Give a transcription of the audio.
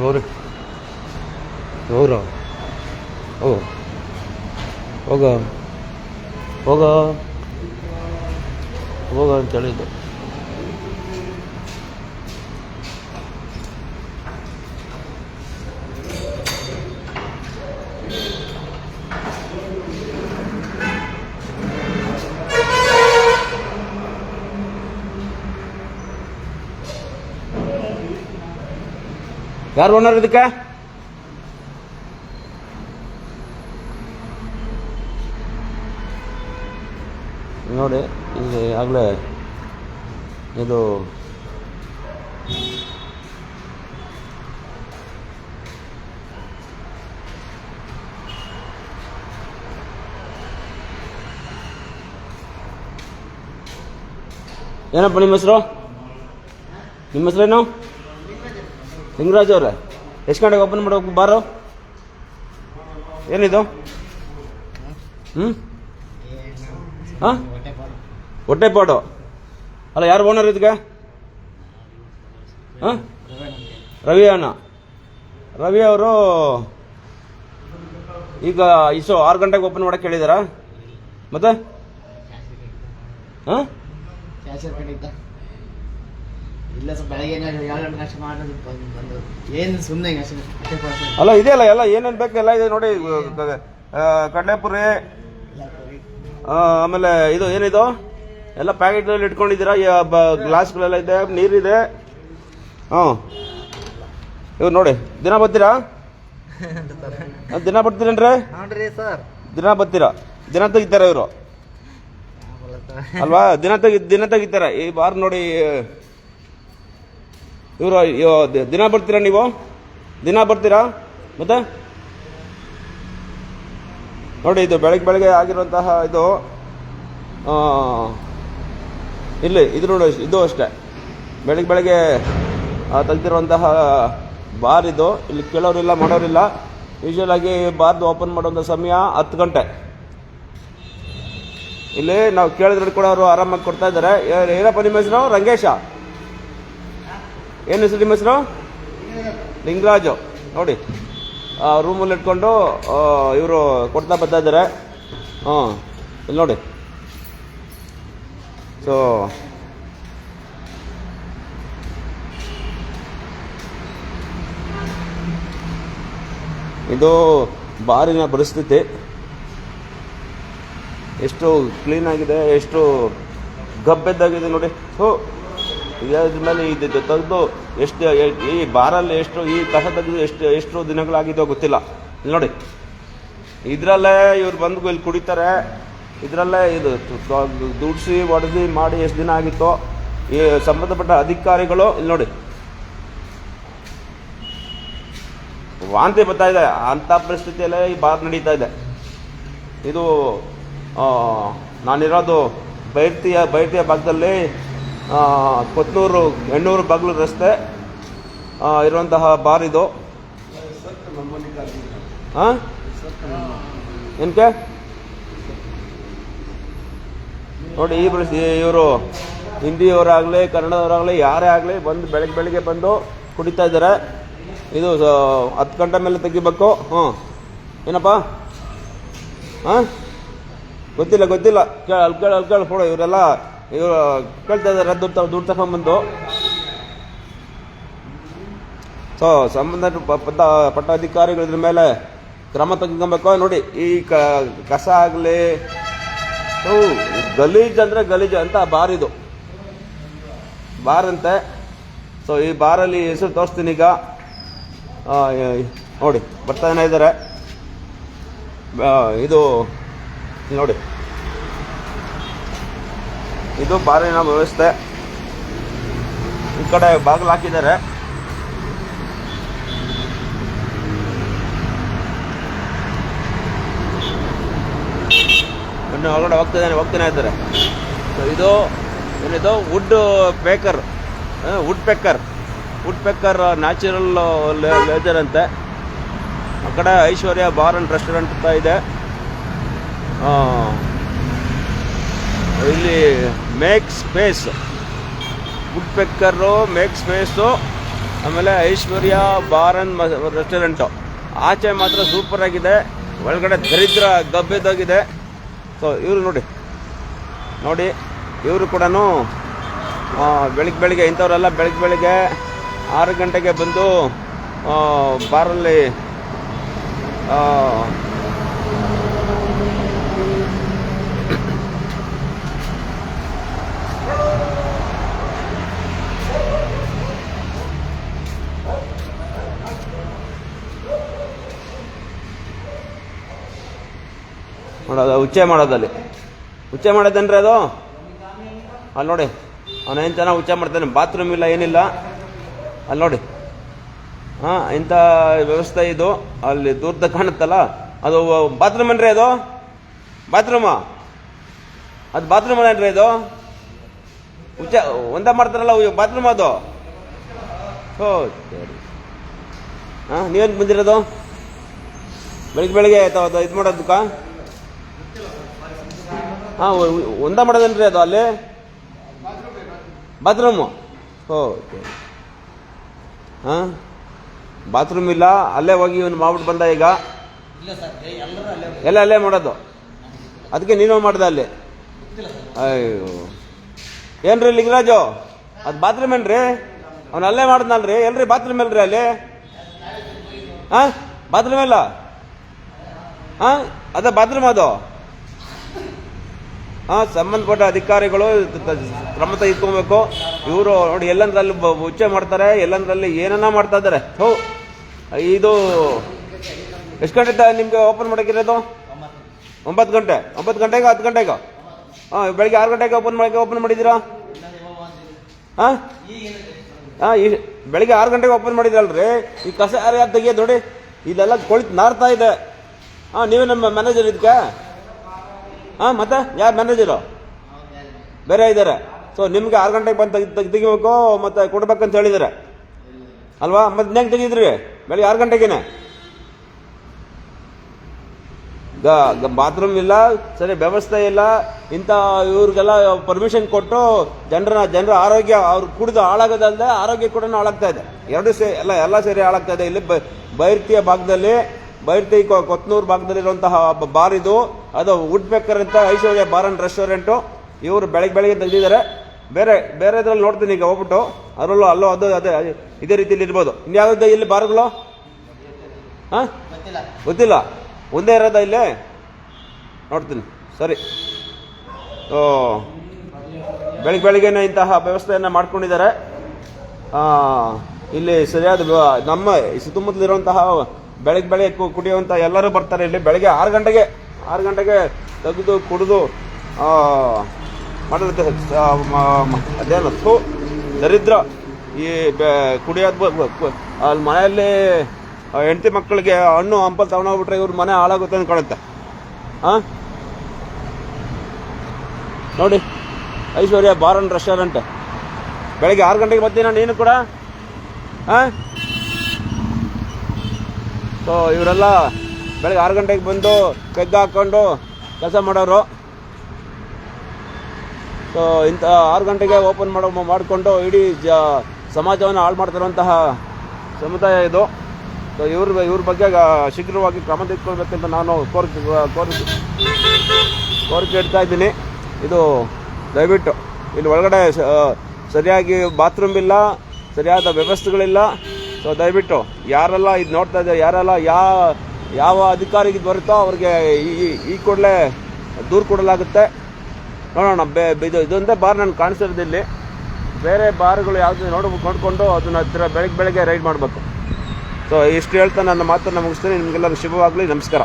ಹೋಗ್ರಿ ಹೋಗ್ರ ಹೋಗ ಹೋಗ ಹೋಗ ಅಂತ ಹೇಳಿದ್ದು. ಯಾರು ಓನರ್ ಇದಕ್ಕೆ? ನೋಡಿ ಇದು ಆಗಲೇ ಇದು ಏನಪ್ಪ ನಿಮ್ಮ ಹೆಸರು? ನಿಮ್ಮ ಹೆಸರೇನು? ಲಿಂಗರಾಜ್ ಅವ್ರೆ, ಎಷ್ಟು ಗಂಟೆಗೆ ಓಪನ್ ಮಾಡೋಕೆ ಬಾರೋ? ಏನಿದು? ಹಾಂ, ಹೊಟ್ಟೆಪಾಡು ಅಲ್ಲ. ಯಾರು ಓನರ್ ಇದಕ್ಕೆ? ಹಾಂ, ರವಿ ಅಣ್ಣ. ರವಿ ಅವರು ಈಗ ಇಷ್ಟು 6 ಗಂಟೆಗೆ ಓಪನ್ ಮಾಡೋಕೆ ಹೇಳಿದಾರಾ? ಮತ್ತೆ ಹಾಂ, ಇಲ್ಲ ಸರ್, ಬೆಳಗ್ಗೆ ಏನು ಸುಮ್ಮನೆ ಅಲ್ಲ ಇದೆಯಲ್ಲ, ಎಲ್ಲ ಏನೇನು ಬೇಕು ಎಲ್ಲ ಇದೆ ನೋಡಿ. ಕಡಲೆಪುರಿ, ಆಮೇಲೆ ಇದು ಏನಿದು ಎಲ್ಲ ಪ್ಯಾಕೆಟ್ಗಳಲ್ಲಿ ಇಟ್ಕೊಂಡಿದ್ದೀರಾ. ಗ್ಲಾಸ್ಗಳೆಲ್ಲ ಇದೆ, ನೀರಿದೆ. ಹಾಂ, ಇವ್ರು ನೋಡಿ ದಿನ ಬರ್ತೀರಾ? ದಿನ ಬರ್ತೀರೇನ್ರಿ? ದಿನ ಬರ್ತೀರಾ? ದಿನ ತೆಗಿತಾರೆ ಇವರು ಅಲ್ವಾ? ದಿನ ತೆಗಿತಾರೆ. ಈ ಬಾರ್ ನೋಡಿ ಇವರು ದಿನ ಬರ್ತೀರಾ? ನೀವು ದಿನ ಬರ್ತೀರಾ? ಮತ್ತೆ ನೋಡಿ ಇದು ಬೆಳಗ್ಗೆ ಆಗಿರುವಂತಹ ಇದು ಇಲ್ಲಿ ಇದು ನೋಡಿ, ಇದು ಅಷ್ಟೇ ಬೆಳಗ್ಗೆ ತೆಗ್ದಿರುವಂತಹ ಬಾರ್ ಇದು. ಇಲ್ಲಿ ಕೇಳೋರಿಲ್ಲ, ಮಾಡೋರಿಲ್ಲ. ಯೂಶುವಲ್ ಆಗಿ ಬಾರ್ದು ಓಪನ್ ಮಾಡುವಂಥ ಸಮಯ 10 ಗಂಟೆ. ಇಲ್ಲಿ ನಾವು ಕೇಳಿದ್ರೆ ಕೂಡ ಅವರು ಆರಾಮಾಗಿ ಕೊಡ್ತಾ ಇದ್ದಾರೆ. ಏನಪ್ಪ ನಿಮ್ಮ ಹೆಸರು? ರಂಗೇಶ. ಏನು ಹೆಸರು ನಿಮ್ಮ ಹೆಸರು? ಲಿಂಗರಾಜು. ನೋಡಿ ರೂಮಲ್ಲಿ ಇಟ್ಕೊಂಡು ಇವರು ಕೊಡ್ತಾ ಬರ್ತಾ ಇದ್ದಾರೆ. ಹಾಂ, ಇಲ್ಲಿ ನೋಡಿ. ಸೊ ಇದು ಬಾರಿನ ಪರಿಸ್ಥಿತಿ. ಎಷ್ಟು ಕ್ಲೀನಾಗಿದೆ, ಎಷ್ಟು ಗಬ್ಬೆದ್ದಾಗಿದೆ ನೋಡಿ. ಇದ್ರ ಮೇಲೆ ಇದು ತೆಗೆದು ಎಷ್ಟು ಈ ಬಾರಲ್ಲಿ ಎಷ್ಟು ಈ ಕಸ ತೆಗೆದು ಎಷ್ಟು ದಿನಗಳಾಗಿದೆಯೋ ಗೊತ್ತಿಲ್ಲ. ಇಲ್ಲಿ ನೋಡಿ, ಇದರಲ್ಲೇ ಇವ್ರು ಬಂದು ಇಲ್ಲಿ ಕುಡಿತಾರೆ. ಇದರಲ್ಲೇ ಇದು ದುಡ್ಸಿ ಒಡೆದು ಮಾಡಿ ಎಷ್ಟು ದಿನ ಆಗಿತ್ತೋ. ಈ ಸಂಬಂಧಪಟ್ಟ ಅಧಿಕಾರಿಗಳು ಇಲ್ಲಿ ನೋಡಿ ವಾಂತಿ ಬರ್ತಾ ಇದೆ. ಅಂಥ ಪರಿಸ್ಥಿತಿಯಲ್ಲೇ ಈ ಬಾರ್ ನಡೀತಾ ಇದೆ. ಇದು ನಾನಿರೋದು ಬೈರ್ತಿಯ ಭಾಗದಲ್ಲಿ ಕೊತ್ನೂರು ಹೆಣ್ಣೂರು ಬಾಗಿಲು ರಸ್ತೆ ಇರುವಂತಹ ಬಾರ್ ಇದು. ಹಾಂ, ಏನಕ್ಕೆ ನೋಡಿ ಈ ಪರಿಸ್ಥಿತಿ. ಇವರು ಹಿಂದಿಯವರಾಗಲಿ ಕನ್ನಡದವರಾಗಲಿ ಯಾರೇ ಆಗಲಿ ಬಂದು ಬೆಳಗ್ಗೆ ಬಂದು ಕುಡಿತಾ ಇದ್ದಾರೆ. ಇದು 10 ಗಂಟೆ ಮೇಲೆ ತೆಗಿಬೇಕು. ಹಾಂ, ಏನಪ್ಪ? ಹಾಂ, ಗೊತ್ತಿಲ್ಲ. ಕೇಳ ಫೋಡ ಇವರೆಲ್ಲ ಇವರು ಕೇಳ್ತಾ ಇದ್ದಾರೆ ದುಡ್ಡು ತಗೊಂಡ್ಬಂದು. ಸೊ ಸಂಬಂಧಪಟ್ಟ ಅಧಿಕಾರಿಗಳು ಇದ್ರ ಮೇಲೆ ಕ್ರಮ ತೆಗೆದುಕೊಬೇಕು. ನೋಡಿ ಈ ಕಸ ಆಗಲಿ ಗಲೀಜು ಅಂದರೆ ಗಲೀಜು ಅಂತ ಬಾರ್ ಇದು, ಬಾರ್ ಅಂತೆ. ಸೊ ಈ ಬಾರಲ್ಲಿ ಹೆಸರು ತೋರಿಸ್ತೀನಿ ಈಗ. ನೋಡಿ ಬರ್ತಾನೆ ಇದ್ದಾರೆ. ಇದು ನೋಡಿ, ಇದು ಬಾರಿನ ವ್ಯವಸ್ಥೆ. ಈ ಕಡೆ ಬಾಗಿಲು ಹಾಕಿದ್ದಾರೆ. ಇನ್ನು ಹೊರಗಡೆ ಹೋಗ್ತಾನೆ ಇದ್ದಾರೆ. ಸೊ ಇದು ಏನಿದು ವುಡ್ ಪೆಕ್ಕರ್ ನ್ಯಾಚುರಲ್ ಲೇಜರ್ ಅಂತೆ. ಆ ಕಡೆ ಐಶ್ವರ್ಯ ಬಾರ್ ಅಂಡ್ ರೆಸ್ಟೋರೆಂಟ್ ಅಂತ ಇದೆ. ಇಲ್ಲಿ make space woodpecker, make space, ಆಮೇಲೆ ಐಶ್ವರ್ಯ ಬಾರ್ ಅಂಡ್ ರೆಸ್ಟೋರೆಂಟು ಆಚೆ ಮಾತ್ರ ಸೂಪರ್ ಆಗಿದೆ, ಒಳಗಡೆ ದರಿದ್ರ ಗಬ್ಬೆದಾಗಿದೆ. ಸೊ ಇವರು ನೋಡಿ ಇವರು ಕೂಡ ಬೆಳಿಗ್ಗೆ ಇಂಥವರೆಲ್ಲ ಬೆಳಿಗ್ಗೆ 6 ಗಂಟೆಗೆ ಬಂದು ಬಾರಲ್ಲಿ ನೋಡೋದು ಉಚ್ಚೆ ಮಾಡೋದೇನ್ರಿ ಅದು. ಅಲ್ಲಿ ನೋಡಿ ಅವನೇನು ಚೆನ್ನಾಗಿ ಉಚ್ಚೆ ಮಾಡ್ತಾನೆ, ಬಾತ್ರೂಮ್ ಇಲ್ಲ ಏನಿಲ್ಲ. ಅಲ್ಲಿ ನೋಡಿ ಹಾಂ, ಇಂಥ ವ್ಯವಸ್ಥೆ ಇದು. ಅಲ್ಲಿ ದೂರದ ಕಾಣುತ್ತಲ್ಲ ಅದು ಬಾತ್ರೂಮ್ ಏನ್ರಿ ಅದು, ಬಾತ್ರೂಮಾ ಅದು ಬಾತ್ರೂಮ್ ಏನ್ರಿ ಇದು, ಉಚ್ಚೆ ಒಂದೇ ಮಾಡ್ತಾರಲ್ಲ ಬಾತ್ರೂಮ್ ಅದು. ಓ ಸರಿ, ಹಾಂ ನೀವೇನು ಬಂದಿರೋದು ಬೆಳಿಗ್ಗೆ ಇದು ಮಾಡೋದಕ್ಕ? ಹಾಂ ಒಂದೇ ಮಾಡೋದೇನ್ರಿ ಅದು ಅಲ್ಲಿ ಬಾತ್ರೂಮು? ಓ ಹಾಂ, ಬಾತ್ರೂಮ್ ಇಲ್ಲ, ಅಲ್ಲೇ ಹೋಗಿ ಇವನು ಮಾಡ್ಬಿಟ್ಟು ಬಂದ ಈಗ. ಎಲ್ಲ ಅಲ್ಲೇ ಮಾಡೋದು, ಅದಕ್ಕೆ ನೀನು ಮಾಡ್ದೆ ಅಲ್ಲಿ. ಅಯ್ಯೋ ಏನ್ರಿ ಲಿಂಗರಾಜು, ಅದು ಬಾತ್ರೂಮ್ ಏನ್ರಿ? ಅವನು ಅಲ್ಲೇ ಮಾಡ್ದನಲ್ರಿ, ಎಲ್ರಿ ಬಾತ್ರೂಮ್ ಎಲ್ರಿ ಅಲ್ಲಿ? ಹಾಂ ಬಾತ್ರೂಮ್ ಇಲ್ಲ, ಹಾಂ ಅದೇ ಬಾತ್ರೂಮ್ ಅದು. ಹಾಂ, ಸಂಬಂಧಪಟ್ಟ ಅಧಿಕಾರಿಗಳು ಕ್ರಮ ತೆಗೆದುಕೊಬೇಕು. ಇವರು ನೋಡಿ ಎಲ್ಲಂದ್ರಲ್ಲಿ ಉಚ್ಚೆ ಮಾಡ್ತಾರೆ, ಎಲ್ಲಂದ್ರಲ್ಲಿ ಏನನ್ನ ಮಾಡ್ತಾ ಇದ್ದಾರೆ. ಹೋ, ಇದು ಎಷ್ಟು ಗಂಟೆ ನಿಮ್ಗೆ ಓಪನ್ ಮಾಡೋಕ್ಕಿರೋದು? 9 ಗಂಟೆ. 9 ಗಂಟೆಗೆ 10 ಗಂಟೆಗೆ? ಹಾಂ, ಬೆಳಿಗ್ಗೆ 6 ಗಂಟೆಗೆ ಓಪನ್ ಮಾಡಿದ್ದೀರಾ? ಹಾಂ ಹಾಂ, ಈ ಬೆಳಿಗ್ಗೆ 6 ಗಂಟೆಗೆ ಓಪನ್ ಮಾಡಿದ್ರಲ್ರಿ. ಈ ಕಸ ಯಾರು ತೆಗಿಯೋದು ನೋಡಿ, ಇಲ್ಲೆಲ್ಲ ಕೊಳಿತು ನಾರ್ತಾ ಇದೆ. ಹಾಂ, ನೀವೇ ನಮ್ಮ ಮ್ಯಾನೇಜರ್ ಇದಕ್ಕೆ? ಹಾಂ, ಮತ್ತೆ ಯಾರು ಮ್ಯಾನೇಜರು? ಬೇರೆ ಇದ್ದಾರೆ. ಸೊ ನಿಮ್ಗೆ 6 ಗಂಟೆಗೆ ಬಂದು ತೆಗಿಬೇಕು ಮತ್ತೆ ಕೊಡ್ಬೇಕಂತ ಹೇಳಿದ್ದಾರೆ ಅಲ್ವಾ? ಮತ್ತೆ ಹೆಂಗೆ ತೆಗಿದ್ರಿ ಬೆಳಿಗ್ಗೆ 6 ಗಂಟೆಗೇನೆ? ಬಾತ್ರೂಮ್ ಇಲ್ಲ, ಸರಿ ವ್ಯವಸ್ಥೆ ಇಲ್ಲ. ಇಂಥ ಇವ್ರಿಗೆಲ್ಲ ಪರ್ಮಿಷನ್ ಕೊಟ್ಟು ಜನರ ಆರೋಗ್ಯ ಅವ್ರು ಕುಡಿದು ಹಾಳಾಗೋದಲ್ಲದೆ ಆರೋಗ್ಯ ಕೂಡ ಹಾಳಾಗ್ತಾ ಇದೆ. ಎರಡು ಎಲ್ಲ ಸೇರಿ ಹಾಳಾಗ್ತಾ ಇದೆ. ಇಲ್ಲಿ ಬೈರ್ತಿಯ ಭಾಗದಲ್ಲಿ, ಬೈರ್ತಿ ಕೊತ್ನೂರು ಭಾಗದಲ್ಲಿರುವಂತಹ ಬಾರ್ ಇದು. ಅದು ವುಡ್ಪೆಕ್ಕರ್ ಅಂತ ಐಶ್ವರ್ಯ ಬಾರ್ ಅಂಡ್ ರೆಸ್ಟೋರೆಂಟು. ಇವರು ಬೆಳಿಗ್ಗೆ ತೆಗೆದಿದ್ದಾರೆ. ಬೇರೆ ಇದ್ರಲ್ಲಿ ನೋಡ್ತೀನಿ ಈಗ ಹೋಗ್ಬಿಟ್ಟು, ಅದರಲ್ಲೂ ಅದು ಅದೇ ಇದೇ ರೀತಿಯಲ್ಲಿ ಇರ್ಬೋದು. ಇನ್ಯಾವುದೇ ಇಲ್ಲಿ ಬಾರ್ಗಳು? ಹಾಂ ಗೊತ್ತಿಲ್ಲ, ಒಂದೇ ಇರೋದ ಇಲ್ಲಿ? ನೋಡ್ತೀನಿ ಸರಿ. ಓ ಬೆಳಿಗ್ಗೆನೆ ಇಂತಹ ವ್ಯವಸ್ಥೆಯನ್ನು ಮಾಡ್ಕೊಂಡಿದ್ದಾರೆ. ಇಲ್ಲಿ ಸರಿಯಾದ ನಮ್ಮ ಸುತ್ತಮುತ್ತಲಿರುವಂತಹ ಬೆಳಿಗ್ಗೆ ಕುಡಿಯುವಂಥ ಎಲ್ಲರೂ ಬರ್ತಾರೆ ಇಲ್ಲಿ. ಬೆಳಿಗ್ಗೆ 6 ಗಂಟೆಗೆ ತೆಗೆದು ಕುಡಿದು ಮಾಡಿರುತ್ತೆ. ಅದೇನು ದರಿದ್ರ ಈ ಕುಡಿಯೋದು. ಅಲ್ಲಿ ಮನೆಯಲ್ಲಿ ಹೆಂಡತಿ ಮಕ್ಕಳಿಗೆ ಹಣ್ಣು ಹಂಪಲ್ ತಗೊಂಡೋಗ್ಬಿಟ್ರೆ ಇವ್ರ ಮನೆ ಹಾಳಾಗುತ್ತೆ ಅಂತ ಕಾಣುತ್ತೆ. ಹಾಂ ನೋಡಿ, ಐಶ್ವರ್ಯ ಬಾರ್ ಅಂಡ್ ರೆಸ್ಟೋರೆಂಟ್. ಬೆಳಿಗ್ಗೆ 6 ಗಂಟೆಗೆ ಬರ್ತೀನಿ ನೀನು ಕೂಡ. ಹಾಂ, ಸೊ ಇವರೆಲ್ಲ ಬೆಳಗ್ಗೆ 6 ಗಂಟೆಗೆ ಬಂದು ಪೆಗ್ ಹಾಕ್ಕೊಂಡು ಕೆಲಸ ಮಾಡೋರು. ಸೊ ಇಂಥ 6 ಗಂಟೆಗೆ ಓಪನ್ ಮಾಡಿಕೊಂಡು ಇಡೀ ಸಮಾಜವನ್ನು ಹಾಳು ಮಾಡ್ತಿರುವಂತಹ ಸಮುದಾಯ ಇದು. ಸೊ ಇವ್ರ ಬಗ್ಗೆ ಶೀಘ್ರವಾಗಿ ಕ್ರಮ ತೆಗೆದುಕೊಳ್ಬೇಕಂತ ನಾನು ಕೋರಿಕೆ ಇಡ್ತಾ ಇದ್ದೀನಿ. ಇದು ದಯವಿಟ್ಟು ಇಲ್ಲಿ ಒಳಗಡೆ ಸರಿಯಾಗಿ ಬಾತ್ರೂಮ್ ಇಲ್ಲ, ಸರಿಯಾದ ವ್ಯವಸ್ಥೆಗಳಿಲ್ಲ. ಸೊ ದಯವಿಟ್ಟು ಯಾರೆಲ್ಲ ಇದು ನೋಡ್ತಾ ಇದ್ದಾರೆ, ಯಾರೆಲ್ಲ ಯಾವ ಅಧಿಕಾರಿಗೆ ಬರುತ್ತೋ ಅವ್ರಿಗೆ ಈ ಕೂಡಲೇ ದೂರು ಕೊಡಲಾಗುತ್ತೆ. ನೋಡೋಣ. ಇದೊಂದೇ ಬಾರ್ ನಾನು ಕಾಣಿಸಿರೋದು ಇಲ್ಲಿ. ಬೇರೆ ಬಾರ್ಗಳು ಯಾವುದು ನೋಡಿಕೊಂಡು ಅದನ್ನ ಬೆಳಗ್ಗೆ ರೈಡ್ ಮಾಡಬೇಕು. ಸೊ ಇಷ್ಟು ಹೇಳ್ತಾ ನನ್ನ ಮಾತನ್ನು ಮುಗಿಸ್ತೀನಿ. ನಿಮಗೆಲ್ಲರೂ ಶುಭವಾಗಲಿ. ನಮಸ್ಕಾರ.